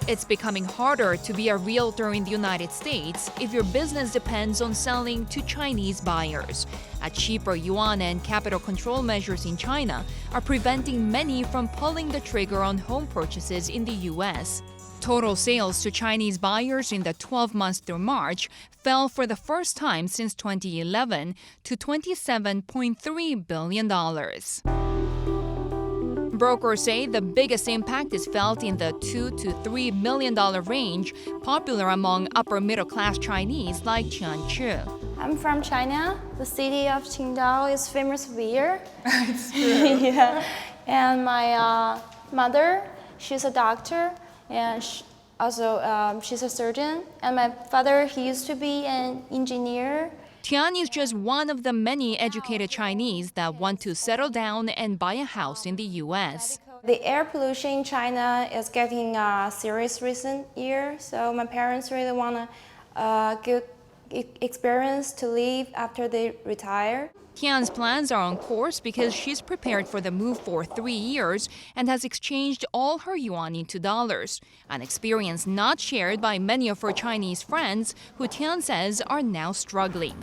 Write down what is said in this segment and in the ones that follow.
It's becoming harder to be a realtor in the United States if your business depends on selling to Chinese buyers. A cheaper yuan and capital control measures in China are preventing many from pulling the trigger on home purchases in the U.S. Total sales to Chinese buyers in the 12 months through March fell for the first time since 2011 to $27.3 billion. Brokers say the biggest impact is felt in the $2 to $3 million range, popular among upper-middle-class Chinese like Tian Chu. I'm from China. The city of Qingdao is famous for beer. It's true. Yeah. And my mother, she's a doctor, and she's a surgeon. And my father, he used to be an engineer. Tian is just one of the many educated Chinese that want to settle down and buy a house in the U.S. The air pollution in China is getting serious recent year, so my parents really want a good experience to live after they retire. Tian's plans are on course because she's prepared for the move for 3 years and has exchanged all her yuan into dollars, an experience not shared by many of her Chinese friends who Tian says are now struggling.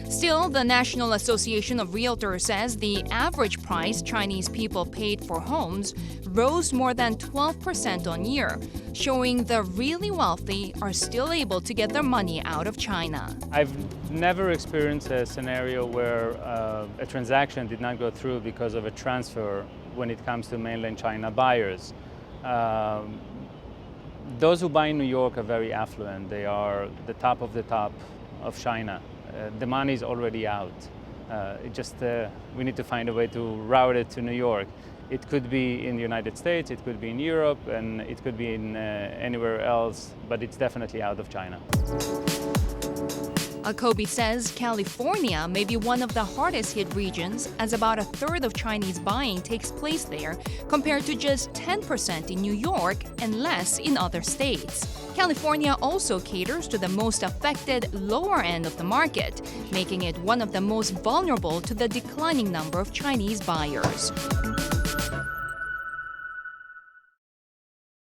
Still, the National Association of Realtors says the average price Chinese people paid for homes rose more than 12% on year, showing the really wealthy are still able to get their money out of China. I've never experienced a scenario where a transaction did not go through because of a transfer when it comes to mainland China buyers. Those who buy in New York are very affluent. They are the top of China. The money is already out. We need to find a way to route it to New York. It could be in the United States, it could be in Europe, and it could be in anywhere else, but it's definitely out of China. Alcoby says California may be one of the hardest hit regions, as about a third of Chinese buying takes place there, compared to just 10% in New York and less in other states. California also caters to the most affected lower end of the market, making it one of the most vulnerable to the declining number of Chinese buyers.